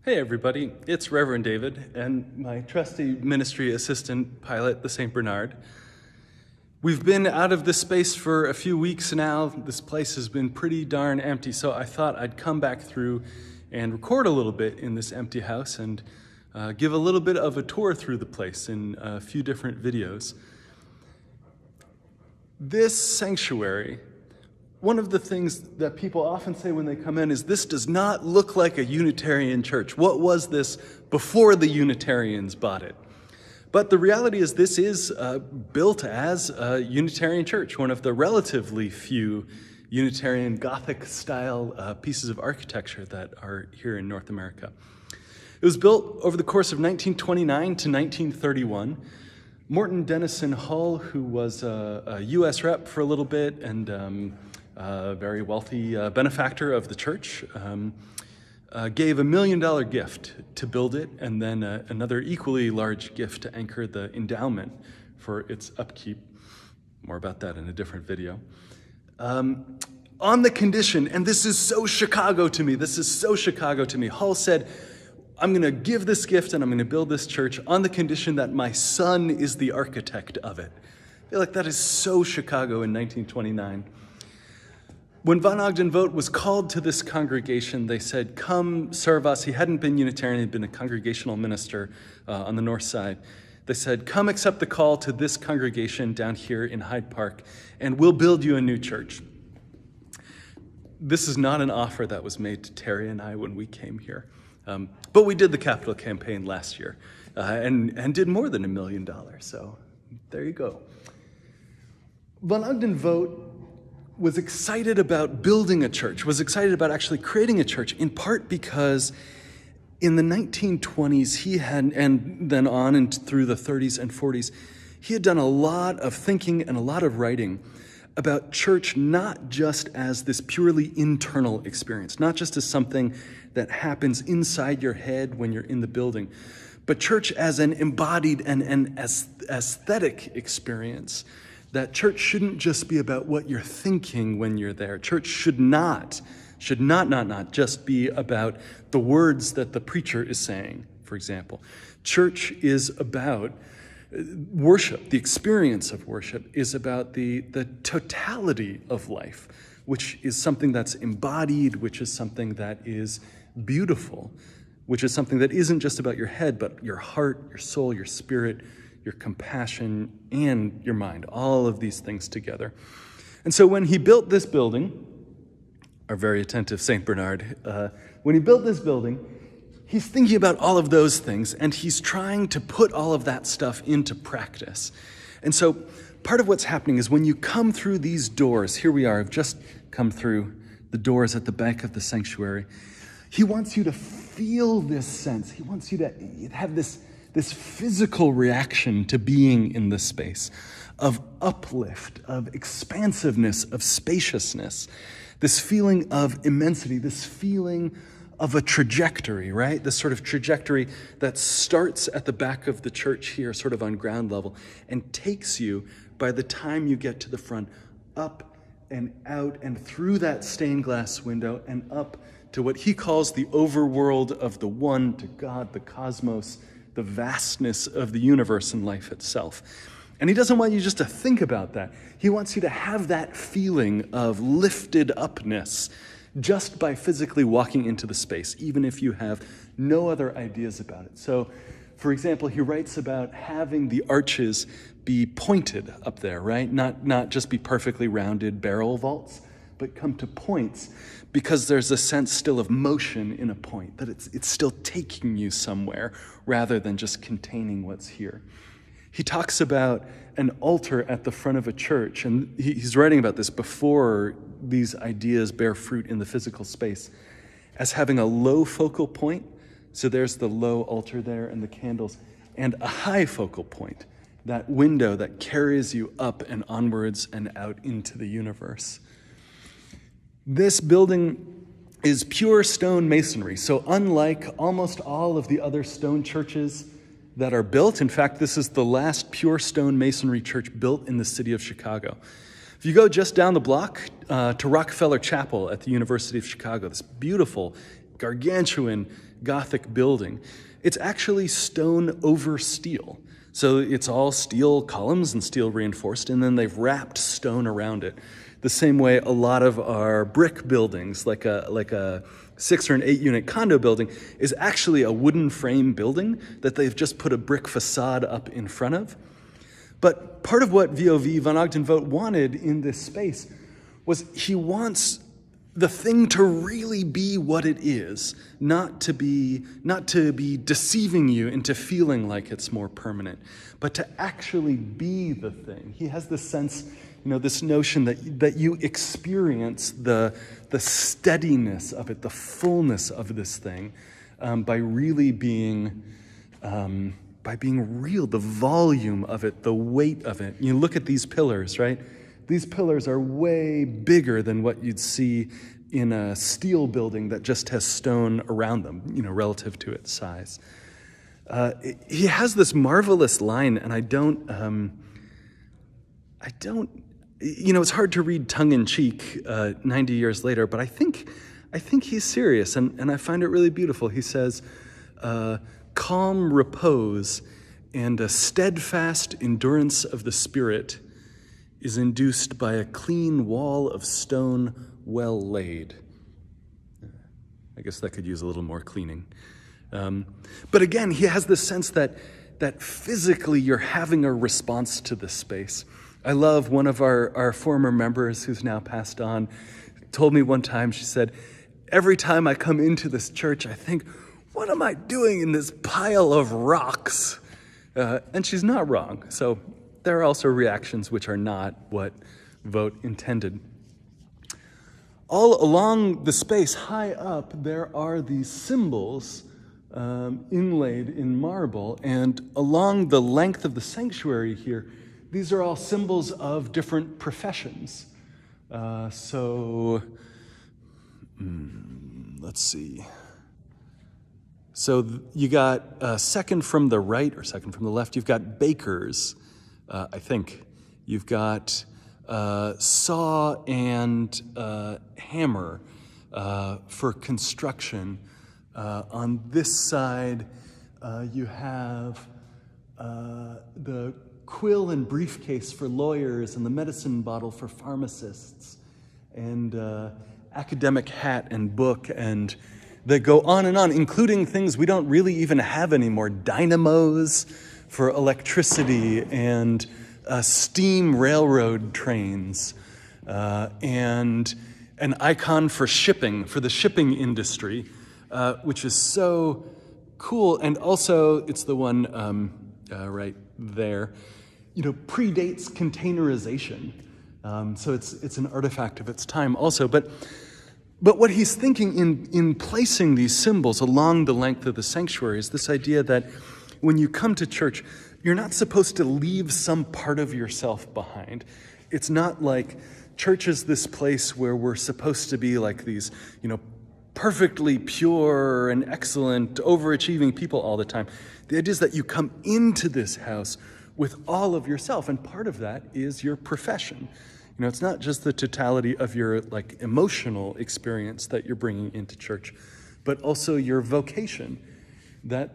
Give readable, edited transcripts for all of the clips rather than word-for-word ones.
Hey everybody, it's Reverend David and my trusty ministry assistant pilot, the St. Bernard. We've been out of this space for a few weeks now. This place has been pretty darn empty, so I thought I'd come back through and record a little bit in this empty house and give a little bit of a tour through the place in a few different videos. This sanctuary, one of the things that people often say when they come in is, this does not look like a Unitarian church. What was this before the Unitarians bought it? But the reality is this is built as a Unitarian church, one of the relatively few Unitarian Gothic-style pieces of architecture that are here in North America. It was built over the course of 1929 to 1931. Morton Dennison Hull, who was a U.S. rep for a little bit and a very wealthy benefactor of the church, gave $1 million gift to build it, and then another equally large gift to anchor the endowment for its upkeep. More about that in a different video. On the condition, and this is so Chicago to me, Hull said, I'm going to give this gift and I'm going to build this church on the condition that my son is the architect of it. I feel like that is so Chicago in 1929. When Von Ogden Vogt was called to this congregation, they said, come serve us. He hadn't been Unitarian, he'd been a congregational minister on the north side. They said, come accept the call to this congregation down here in Hyde Park, and we'll build you a new church. This is not an offer that was made to Terry and I when we came here. But we did the capital campaign last year and did more than $1 million, so there you go. Von Ogden Vogt was excited about building a church, was excited about actually creating a church, in part because in the 1920s he had, and then on and through the 30s and 40s, he had done a lot of thinking and a lot of writing about church not just as this purely internal experience, not just as something that happens inside your head when you're in the building, but church as an embodied and an aesthetic experience. That church shouldn't just be about what you're thinking when you're there. Church should not just be about the words that the preacher is saying, for example. Church is about worship. The experience of worship is about the totality of life, which is something that's embodied, which is something that is beautiful, which is something that isn't just about your head, but your heart, your soul, your spirit, your compassion, and your mind, all of these things together. And so when he built this building, our very attentive St. Bernard, when he built this building, he's thinking about all of those things, and he's trying to put all of that stuff into practice. And so part of what's happening is when you come through these doors, here we are, I've just come through the doors at the back of the sanctuary, he wants you to feel this sense. He wants you to have this physical reaction to being in this space of uplift, of expansiveness, of spaciousness, this feeling of immensity, this feeling of a trajectory, right? This sort of trajectory that starts at the back of the church here, sort of on ground level, and takes you, by the time you get to the front, up and out and through that stained glass window and up to what he calls the overworld of the one, to God, the cosmos, the vastness of the universe and life itself. And he doesn't want you just to think about that. He wants you to have that feeling of lifted upness just by physically walking into the space, even if you have no other ideas about it. So, for example, he writes about having the arches be pointed up there, right? Not just be perfectly rounded barrel vaults, but come to points, because there's a sense still of motion in a point, that it's still taking you somewhere rather than just containing what's here. He talks about an altar at the front of a church, and he's writing about this before these ideas bear fruit in the physical space, as having a low focal point. So there's the low altar there and the candles, and a high focal point, that window that carries you up and onwards and out into the universe. This building is pure stone masonry. So unlike almost all of the other stone churches that are built, in fact, this is the last pure stone masonry church built in the city of Chicago. If you go just down the block to Rockefeller Chapel at the University of Chicago, this beautiful gargantuan Gothic building, it's actually stone over steel. So it's all steel columns and steel reinforced, and then they've wrapped stone around it. The same way a lot of our brick buildings, like a 6 or an 8 unit condo building, is actually a wooden frame building that they've just put a brick facade up in front of. But part of what VOV, Van Ogden Vogt, wanted in this space was he wants the thing to really be what it is, not to be deceiving you into feeling like it's more permanent, but to actually be the thing. He has this sense, this notion that you experience the steadiness of it, the fullness of this thing, by really being real, the volume of it, the weight of it. You look at these pillars, right? These pillars are way bigger than what you'd see in a steel building that just has stone around them, relative to its size. He has this marvelous line, and I don't, it's hard to read tongue-in-cheek 90 years later, but I think he's serious, and I find it really beautiful. He says, calm repose and a steadfast endurance of the spirit is induced by a clean wall of stone well laid. I guess that could use a little more cleaning. But again, he has this sense that physically you're having a response to this space. I love one of our former members who's now passed on, told me one time, she said, every time I come into this church, I think, what am I doing in this pile of rocks? And she's not wrong. So there are also reactions which are not what Vogt intended. All along the space, high up, there are these symbols inlaid in marble, and along the length of the sanctuary here, these are all symbols of different professions. Let's see. So you got second from the right or second from the left, you've got bakers, I think. You've got saw and hammer for construction. On this side, you have the quill and briefcase for lawyers and the medicine bottle for pharmacists, and academic hat and book, and they go on, including things we don't really even have anymore, dynamos for electricity, and steam railroad trains, and an icon for shipping, for the shipping industry, which is so cool. And also, it's the one right there, predates containerization. So it's an artifact of its time also. But what he's thinking in placing these symbols along the length of the sanctuary is this idea that when you come to church, you're not supposed to leave some part of yourself behind. It's not like church is this place where we're supposed to be like these, perfectly pure and excellent, overachieving people all the time. The idea is that you come into this house with all of yourself, and part of that is your profession. It's not just the totality of your emotional experience that you're bringing into church, but also your vocation. That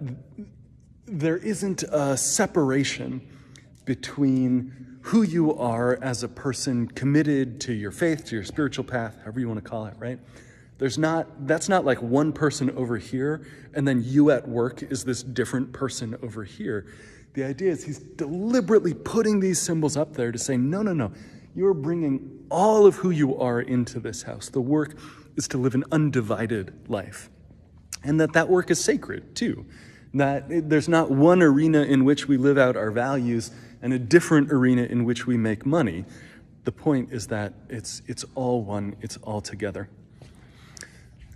there isn't a separation between who you are as a person committed to your faith, to your spiritual path, however you want to call it, right? That's not like one person over here, and then you at work is this different person over here. The idea is he's deliberately putting these symbols up there to say, no. You're bringing all of who you are into this house. The work is to live an undivided life. And that work is sacred, too. That there's not one arena in which we live out our values and a different arena in which we make money. The point is that it's all one, it's all together.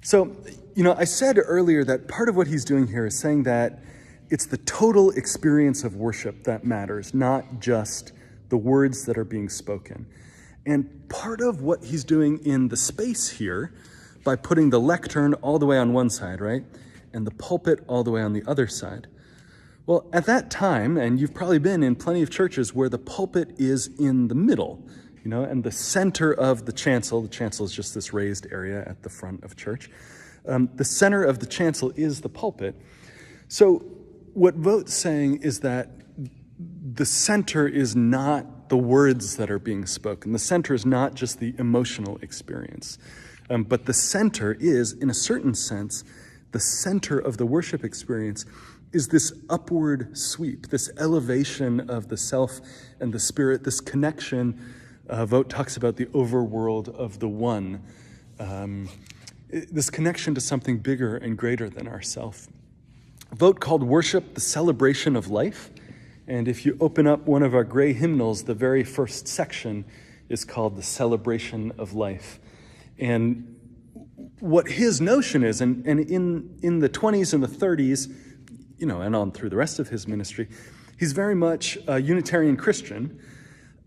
So, I said earlier that part of what he's doing here is saying that it's the total experience of worship that matters, not just the words that are being spoken. And part of what he's doing in the space here, by putting the lectern all the way on one side, right, and the pulpit all the way on the other side. Well, at that time, and you've probably been in plenty of churches where the pulpit is in the middle, and the center of the chancel is just this raised area at the front of church. The center of the chancel is the pulpit. So what Vogt's saying is that the center is not the words that are being spoken. The center is not just the emotional experience. But the center is, in a certain sense, the center of the worship experience is this upward sweep, this elevation of the self and the spirit, this connection. Vogt talks about the overworld of the one, this connection to something bigger and greater than ourself. Vogt called worship the celebration of life. And if you open up one of our gray hymnals, the very first section is called the celebration of life. And what his notion is, and in the 20s and the 30s, and on through the rest of his ministry, he's very much a Unitarian Christian,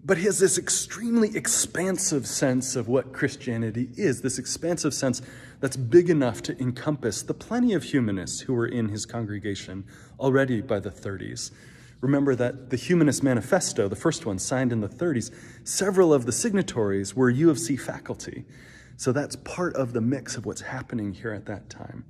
but he has this extremely expansive sense of what Christianity is, this expansive sense that's big enough to encompass the plenty of humanists who were in his congregation already by the 30s. Remember that the Humanist Manifesto, the first one signed in the 30s, several of the signatories were U of C faculty. So that's part of the mix of what's happening here at that time.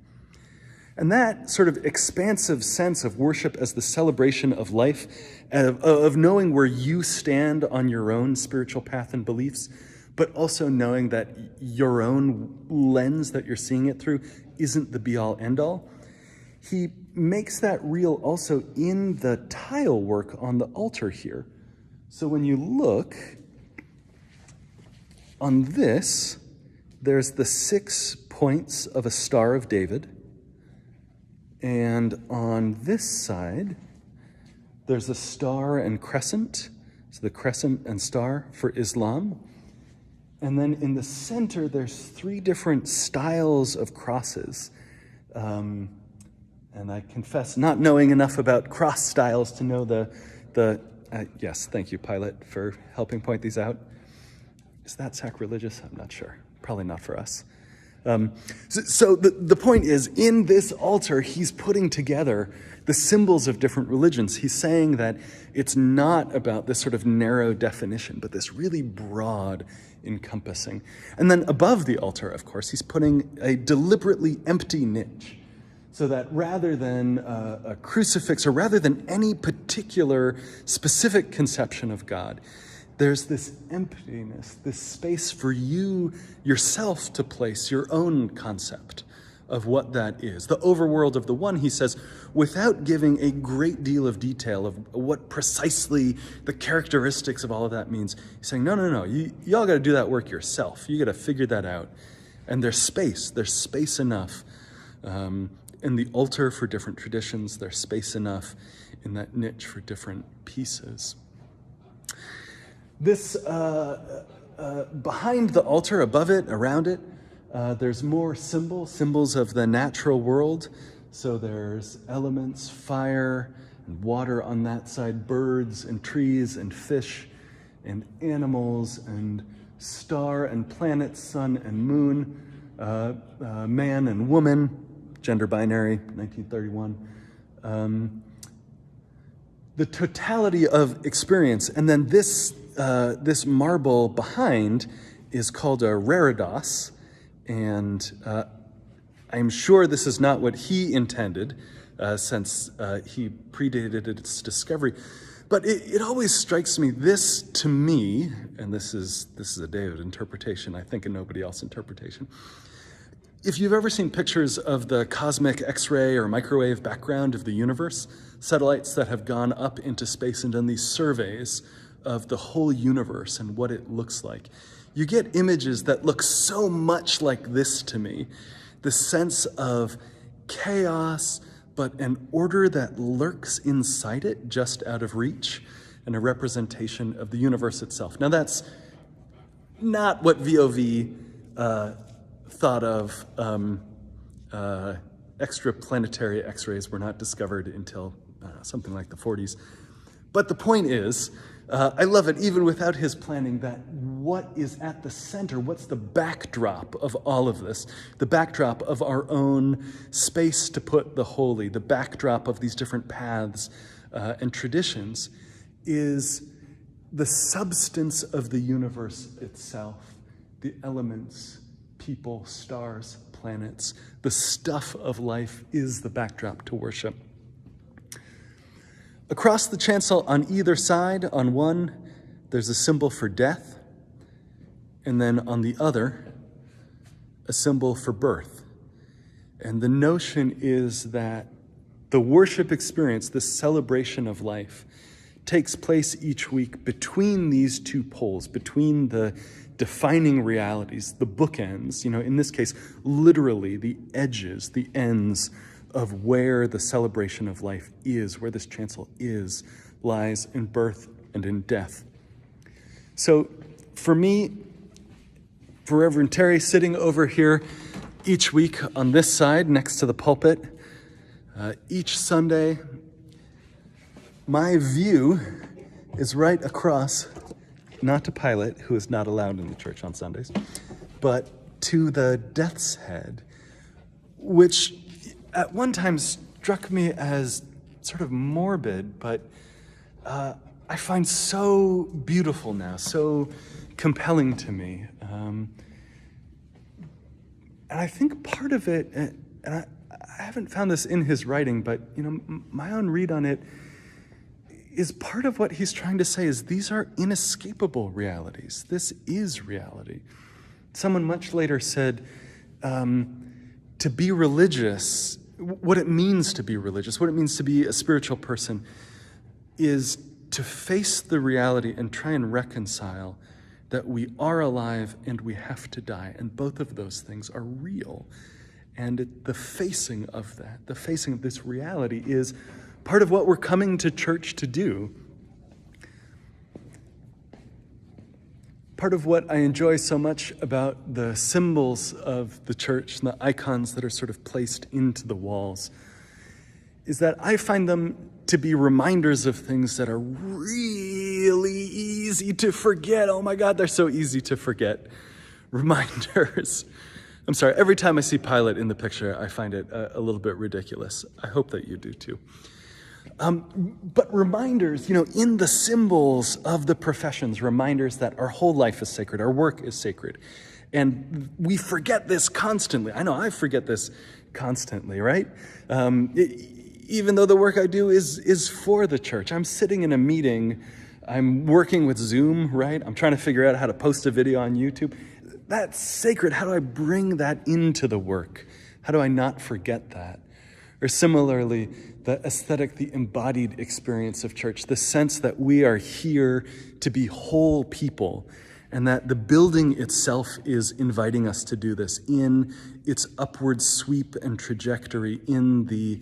And that sort of expansive sense of worship as the celebration of life, of knowing where you stand on your own spiritual path and beliefs, but also knowing that your own lens that you're seeing it through isn't the be-all, end-all. He makes that real also in the tile work on the altar here. So when you look on this, there's the 6 points of a Star of David. And on this side, there's a star and crescent. So the crescent and star for Islam. And then in the center, there's 3 different styles of crosses. And I confess not knowing enough about cross styles to know yes, thank you, Pilate, for helping point these out. Is that sacrilegious? I'm not sure. Probably not for us. So the point is, in this altar, he's putting together the symbols of different religions. He's saying that it's not about this sort of narrow definition, but this really broad encompassing. And then above the altar, of course, he's putting a deliberately empty niche, so that rather than a crucifix, or rather than any particular specific conception of God, there's this emptiness, this space for you yourself to place your own concept of what that is. The overworld of the one, he says, without giving a great deal of detail of what precisely the characteristics of all of that means. He's saying, no, y'all got to do that work yourself. You got to figure that out. And there's space enough in the altar for different traditions. There's space enough in that niche for different pieces. This, behind the altar, above it, around it, there's more symbols of the natural world. So there's elements, fire and water on that side, birds and trees and fish and animals and star and planet, sun and moon, man and woman, gender binary, 1931. The totality of experience. And then this marble behind is called a reredos, and I'm sure this is not what he intended, since he predated its discovery. But it always strikes me, this to me, and this is a David interpretation, I think a nobody else interpretation. If you've ever seen pictures of the cosmic X-ray or microwave background of the universe, satellites that have gone up into space and done these surveys of the whole universe and what it looks like, you get images that look so much like this to me. The sense of chaos, but an order that lurks inside it, just out of reach, and a representation of the universe itself. Now that's not what VOV thought of. Extraplanetary X-rays were not discovered until something like the 40s. But the point is, I love it, even without his planning, that what is at the center, what's the backdrop of all of this, the backdrop of our own space to put the holy, the backdrop of these different paths and traditions, is the substance of the universe itself, the elements, people, stars, planets. The stuff of life is the backdrop to worship. Across the chancel on either side, on one, there's a symbol for death, and then on the other, a symbol for birth. And the notion is that the worship experience, this celebration of life, takes place each week between these two poles, between the defining realities, the bookends, in this case, literally the edges, the ends of where the celebration of life is, where this chancel is, lies in birth and in death. So for me, for Reverend Terry, sitting over here each week on this side next to the pulpit, each Sunday, my view is right across, not to Pilate, who is not allowed in the church on Sundays, but to the death's head, which at one time struck me as sort of morbid, but I find so beautiful now, so compelling to me. And I think part of it, and I haven't found this in his writing, but my own read on it is part of what he's trying to say is these are inescapable realities. This is reality. Someone much later said, to be religious, what it means to be religious, what it means to be a spiritual person, is to face the reality and try and reconcile that we are alive and we have to die. And both of those things are real. And the facing of that, the facing of this reality is part of what we're coming to church to do. Part of what I enjoy so much about the symbols of the church and the icons that are sort of placed into the walls is that I find them to be reminders of things that are really easy to forget. Oh my God, they're so easy to forget. Reminders. I'm sorry, every time I see Pilate in the picture, I find it a little bit ridiculous. I hope that you do too. But reminders, in the symbols of the professions, reminders that our whole life is sacred, our work is sacred. And we forget this constantly. I know I forget this constantly, right? Even though the work I do is for the church. I'm sitting in a meeting, I'm working with Zoom, right? I'm trying to figure out how to post a video on YouTube. That's sacred. How do I bring that into the work? How do I not forget that? Or similarly, the aesthetic, the embodied experience of church, the sense that we are here to be whole people, and that the building itself is inviting us to do this in its upward sweep and trajectory, in the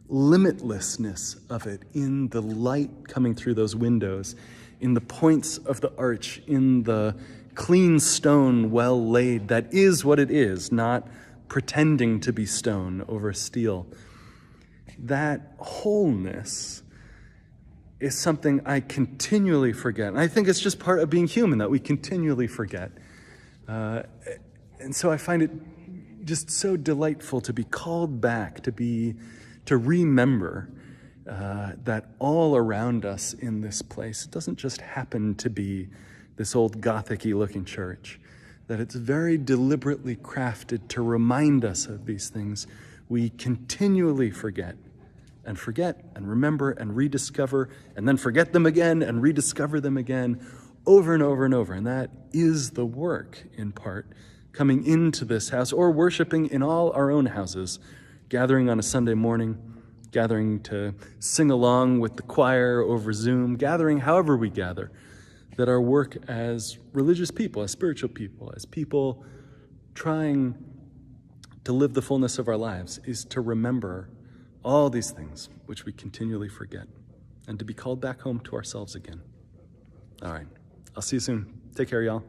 limitlessness of it, in the light coming through those windows, in the points of the arch, in the clean stone well laid that is what it is, not pretending to be stone over steel. That wholeness is something I continually forget. And I think it's just part of being human that we continually forget. And so I find it just so delightful to be called back, to remember that all around us in this place, it doesn't just happen to be this old Gothic-y looking church, that it's very deliberately crafted to remind us of these things we continually forget and remember and rediscover, and then forget them again and rediscover them again over and over and over. And that is the work, in part, coming into this house or worshiping in all our own houses, gathering on a Sunday morning, gathering to sing along with the choir over Zoom, gathering however we gather, that our work as religious people, as spiritual people, as people trying to live the fullness of our lives is to remember all these things which we continually forget and to be called back home to ourselves again. All right. I'll see you soon. Take care, y'all.